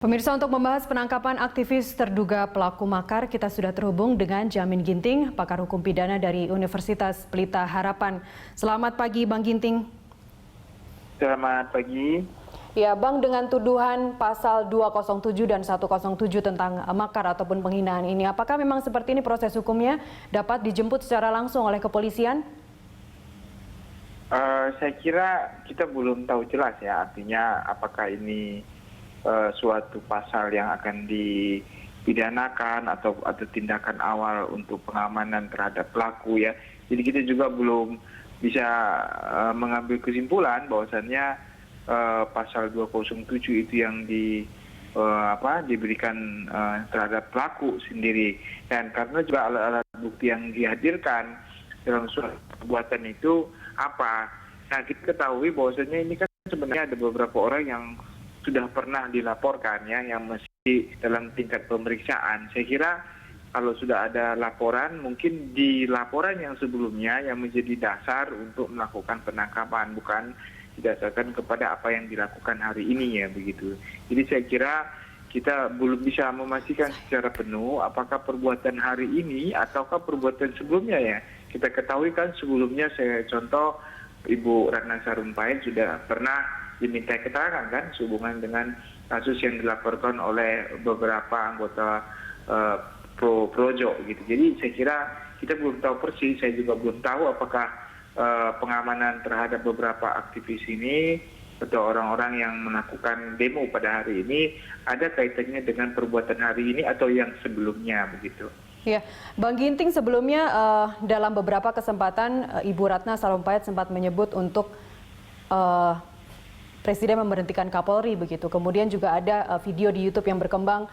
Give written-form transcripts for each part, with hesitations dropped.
Pemirsa, untuk membahas penangkapan aktivis terduga pelaku makar, kita sudah terhubung dengan Jamin Ginting, pakar hukum pidana dari Universitas Pelita Harapan. Selamat pagi, Bang Ginting. Selamat pagi. Ya, Bang, dengan tuduhan pasal 207 dan 107 tentang makar ataupun penghinaan ini, apakah memang seperti ini proses hukumnya dapat dijemput secara langsung oleh kepolisian? Saya kira kita belum tahu jelas ya, artinya apakah ini suatu pasal yang akan dipidanakan atau tindakan awal untuk pengamanan terhadap pelaku ya. Jadi kita juga belum bisa mengambil kesimpulan bahwasannya pasal 207 itu yang diberikan terhadap pelaku sendiri. Dan karena juga alat-alat bukti yang dihadirkan dalam suatu perbuatan itu apa? Nah, kita ketahui bahwasannya ini kan sebenarnya ada beberapa orang yang sudah pernah dilaporkan ya, yang masih dalam tingkat pemeriksaan. Saya kira kalau sudah ada laporan, mungkin di laporan yang sebelumnya yang menjadi dasar untuk melakukan penangkapan, bukan didasarkan kepada apa yang dilakukan hari ini ya, begitu. Jadi saya kira kita belum bisa memastikan secara penuh apakah perbuatan hari ini ataukah perbuatan sebelumnya ya. Kita ketahui kan sebelumnya, saya contoh Ibu Ratna Sarumpait sudah pernah diminta keterangan kan sehubungan dengan kasus yang dilaporkan oleh beberapa anggota Projo gitu. Jadi saya kira kita belum tahu persis, saya juga belum tahu apakah pengamanan terhadap beberapa aktivis ini atau orang-orang yang melakukan demo pada hari ini ada kaitannya dengan perbuatan hari ini atau yang sebelumnya begitu. Ya, Bang Ginting, sebelumnya dalam beberapa kesempatan Ibu Ratna Sarumpait sempat menyebut untuk Presiden memberhentikan Kapolri begitu. Kemudian juga ada video di YouTube yang berkembang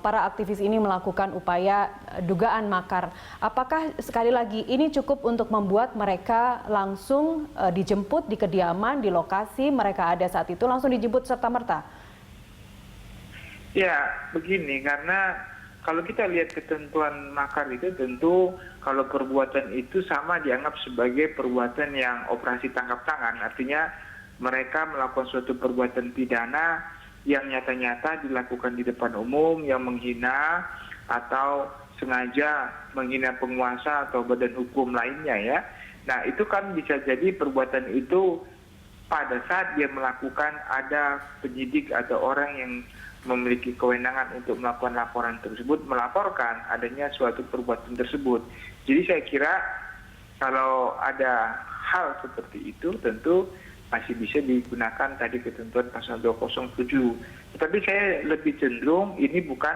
para aktivis ini melakukan upaya dugaan makar. Apakah sekali lagi ini cukup untuk membuat mereka langsung dijemput di kediaman, di lokasi mereka ada saat itu, langsung dijemput serta-merta? Ya, begini, karena kalau kita lihat ketentuan makar itu tentu kalau perbuatan itu sama dianggap sebagai perbuatan yang operasi tangkap tangan. Artinya mereka melakukan suatu perbuatan pidana yang nyata-nyata dilakukan di depan umum, yang menghina atau sengaja menghina penguasa atau badan hukum lainnya ya. Nah, itu kan bisa jadi perbuatan itu pada saat dia melakukan ada penyidik atau orang yang memiliki kewenangan untuk melakukan laporan tersebut, melaporkan adanya suatu perbuatan tersebut. Jadi saya kira kalau ada hal seperti itu tentu masih bisa digunakan tadi ketentuan pasal 207. Tetapi saya lebih cenderung ini bukan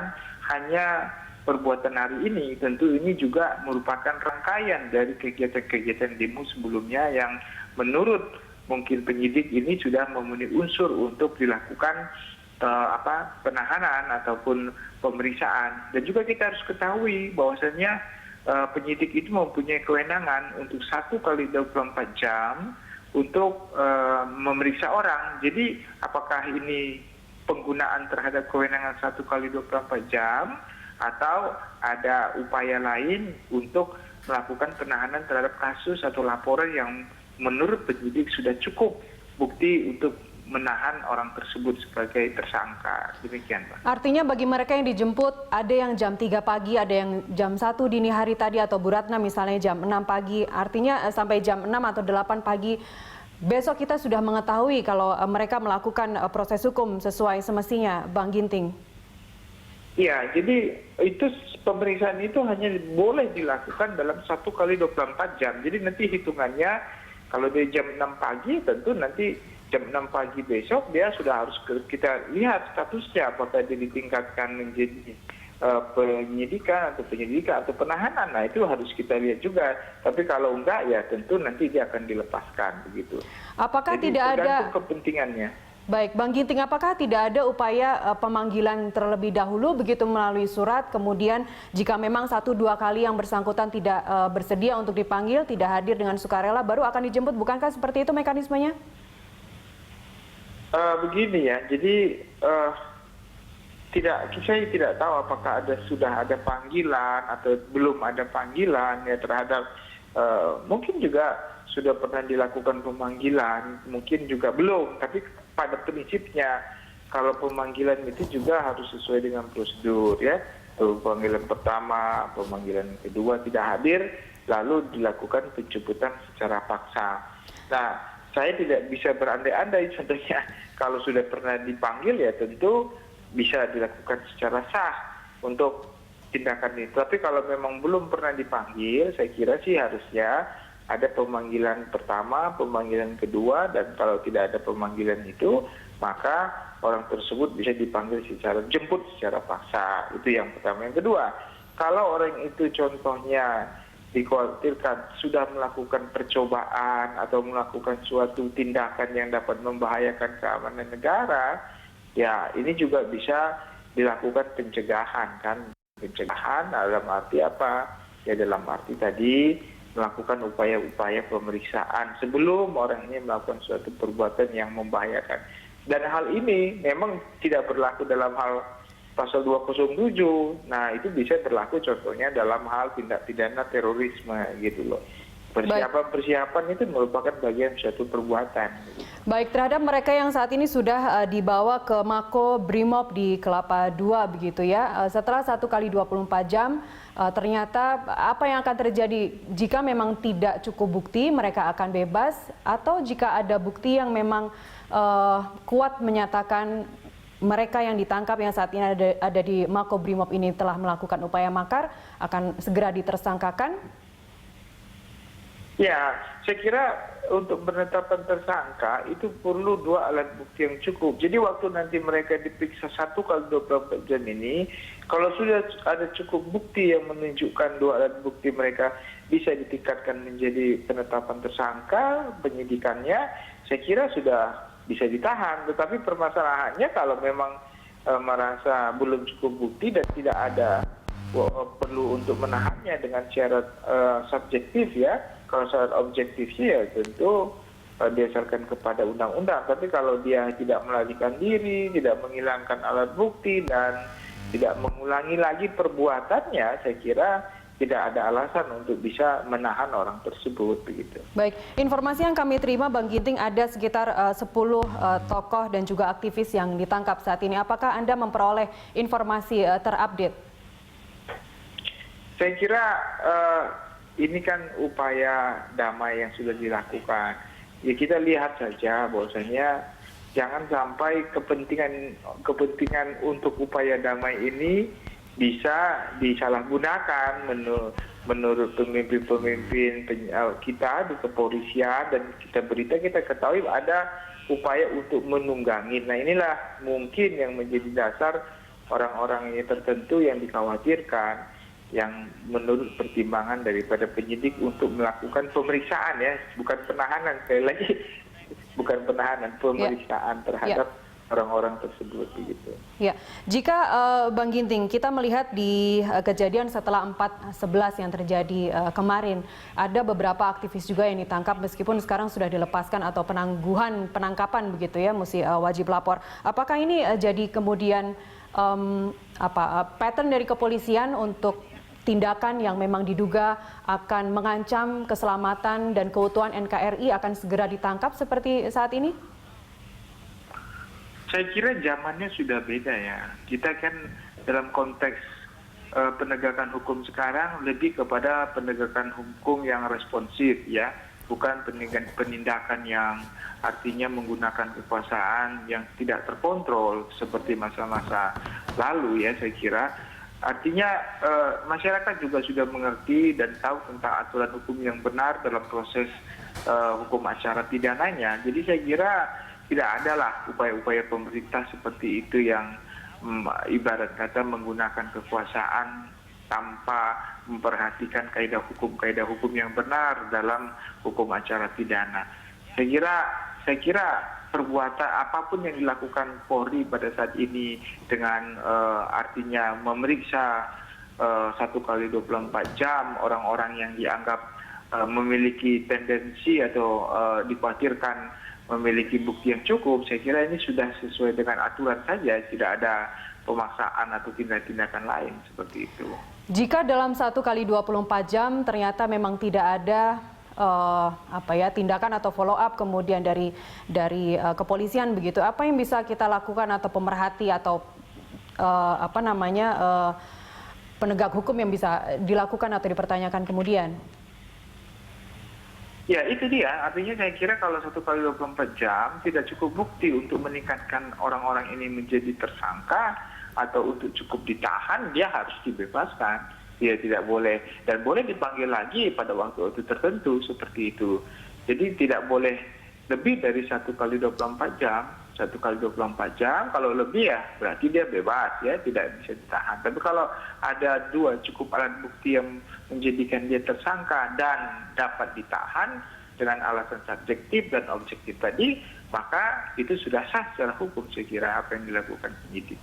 hanya perbuatan hari ini, tentu ini juga merupakan rangkaian dari kegiatan-kegiatan demo sebelumnya yang menurut mungkin penyidik ini sudah memenuhi unsur untuk dilakukan penahanan ataupun pemeriksaan. Dan juga kita harus ketahui bahwasannya penyidik itu mempunyai kewenangan untuk 1 kali 24 jam untuk memeriksa orang. Jadi apakah ini penggunaan terhadap kewenangan 1 kali 24 jam atau ada upaya lain untuk melakukan penahanan terhadap kasus atau laporan yang menurut penyidik sudah cukup bukti untuk menahan orang tersebut sebagai tersangka. Demikian, Pak. Artinya bagi mereka yang dijemput, ada yang jam 3 pagi, ada yang jam 1 dini hari tadi, atau Bu Ratna misalnya jam 6 pagi, artinya sampai jam 6 atau 8 pagi, besok kita sudah mengetahui kalau mereka melakukan proses hukum sesuai semestinya, Bang Ginting. Iya, jadi itu pemeriksaan itu hanya boleh dilakukan dalam 1 kali 24 jam. Jadi nanti hitungannya kalau dia jam 6 pagi, tentu nanti jam 6 pagi besok dia sudah harus kita lihat statusnya apakah dia ditingkatkan menjadi penyelidikan atau penahanan. Nah, itu harus kita lihat juga. Tapi kalau enggak ya tentu nanti dia akan dilepaskan begitu. Apakah jadi, tidak ada kepentingannya? Baik, Bang Ginting, apakah tidak ada upaya pemanggilan terlebih dahulu begitu melalui surat, kemudian jika memang 1-2 kali yang bersangkutan tidak bersedia untuk dipanggil, tidak hadir dengan sukarela, baru akan dijemput, bukankah seperti itu mekanismenya? Begini ya, jadi saya tidak tahu apakah sudah ada panggilan atau belum ada panggilan ya terhadap mungkin juga sudah pernah dilakukan pemanggilan, mungkin juga belum, tapi pada prinsipnya kalau pemanggilan itu juga harus sesuai dengan prosedur ya. Pemanggilan pertama, pemanggilan kedua tidak hadir, lalu dilakukan penjemputan secara paksa. Nah, saya tidak bisa berandai-andai contohnya kalau sudah pernah dipanggil ya tentu bisa dilakukan secara sah untuk tindakan itu. Tapi kalau memang belum pernah dipanggil, saya kira sih harusnya ada pemanggilan pertama, pemanggilan kedua, dan kalau tidak ada pemanggilan itu, maka orang tersebut bisa dipanggil secara jemput, secara paksa. Itu yang pertama. Yang kedua, kalau orang itu contohnya dikhawatirkan sudah melakukan percobaan atau melakukan suatu tindakan yang dapat membahayakan keamanan negara, ya ini juga bisa dilakukan pencegahan kan. Pencegahan dalam arti apa? Ya dalam arti tadi melakukan upaya-upaya pemeriksaan sebelum orang ini melakukan suatu perbuatan yang membahayakan. Dan hal ini memang tidak berlaku dalam hal pasal 207. Nah, itu bisa berlaku contohnya dalam hal tindak pidana terorisme gitu loh. Persiapan-persiapan itu merupakan bagian suatu perbuatan. Baik, terhadap mereka yang saat ini sudah dibawa ke Mako Brimob di Kelapa II begitu ya. Setelah 1 kali 24 jam, ternyata apa yang akan terjadi jika memang tidak cukup bukti, mereka akan bebas, atau jika ada bukti yang memang kuat menyatakan mereka yang ditangkap yang saat ini ada di Mako Brimob ini telah melakukan upaya makar, akan segera ditersangkakan? Ya, saya kira untuk penetapan tersangka itu perlu 2 alat bukti yang cukup. Jadi waktu nanti mereka diperiksa 1 kali 24 jam ini, kalau sudah ada cukup bukti yang menunjukkan 2 alat bukti mereka bisa ditingkatkan menjadi penetapan tersangka, penyidikannya, saya kira sudah bisa ditahan. Tetapi permasalahannya kalau memang merasa belum cukup bukti dan tidak ada perlu untuk menahannya dengan syarat subjektif ya. Kalau syarat objektifnya ya tentu berdasarkan kepada undang-undang. Tapi kalau dia tidak melarikan diri, tidak menghilangkan alat bukti dan tidak mengulangi lagi perbuatannya, saya kira tidak ada alasan untuk bisa menahan orang tersebut begitu. Baik, informasi yang kami terima Bang Ginting ada sekitar 10 tokoh dan juga aktivis yang ditangkap saat ini. Apakah Anda memperoleh informasi terupdate? Saya kira ini kan upaya damai yang sudah dilakukan. Ya kita lihat saja bahwasanya jangan sampai kepentingan untuk upaya damai ini bisa disalahgunakan menurut pemimpin-pemimpin kita di kepolisian dan kita ketahui ada upaya untuk menunggangi. Nah inilah mungkin yang menjadi dasar orang-orang ini tertentu yang dikhawatirkan, yang menurut pertimbangan daripada penyidik untuk melakukan pemeriksaan ya, bukan penahanan, sekali lagi bukan penahanan, pemeriksaan terhadap orang-orang tersebut begitu. Ya, jika Bang Ginting kita melihat di kejadian setelah 4/11 yang terjadi kemarin, ada beberapa aktivis juga yang ditangkap meskipun sekarang sudah dilepaskan atau penangkapan begitu ya, mesti wajib lapor. Apakah ini jadi kemudian pattern dari kepolisian untuk tindakan yang memang diduga akan mengancam keselamatan dan keutuhan NKRI akan segera ditangkap seperti saat ini? Saya kira zamannya sudah beda ya. Kita kan dalam konteks penegakan hukum sekarang lebih kepada penegakan hukum yang responsif ya, bukan penindakan yang artinya menggunakan kekuasaan yang tidak terkontrol seperti masa-masa lalu ya. Saya kira artinya masyarakat juga sudah mengerti dan tahu tentang aturan hukum yang benar dalam proses hukum acara pidananya. Jadi saya kira tidak adalah upaya-upaya pemerintah seperti itu yang ibarat kata menggunakan kekuasaan tanpa memperhatikan kaidah hukum yang benar dalam hukum acara pidana. Saya kira perbuatan apapun yang dilakukan Polri pada saat ini dengan artinya memeriksa 1 kali 24 jam orang-orang yang dianggap memiliki tendensi atau dikhawatirkan memiliki bukti yang cukup, saya kira ini sudah sesuai dengan aturan saja, tidak ada pemaksaan atau tindakan lain seperti itu. Jika dalam 1 kali 24 jam ternyata memang tidak ada tindakan atau follow up kemudian dari kepolisian begitu. Apa yang bisa kita lakukan atau pemerhati atau penegak hukum yang bisa dilakukan atau dipertanyakan kemudian? Ya, itu dia. Artinya saya kira kalau 1 kali 24 jam tidak cukup bukti untuk meningkatkan orang-orang ini menjadi tersangka atau untuk cukup ditahan, dia harus dibebaskan. Dia tidak boleh, dan boleh dipanggil lagi pada waktu-waktu tertentu seperti itu. Jadi tidak boleh lebih dari 1 kali 24 jam. 1 kali 24 jam, kalau lebih ya berarti dia bebas, ya tidak bisa ditahan. Tapi kalau ada 2 cukup alat bukti yang menjadikan dia tersangka dan dapat ditahan dengan alasan subjektif dan objektif tadi, maka itu sudah sah secara hukum saya kira apa yang dilakukan penyidik.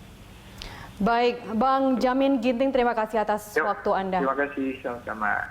Baik, Bang Jamin Ginting, terima kasih atas waktu Anda. Terima kasih, sama-sama.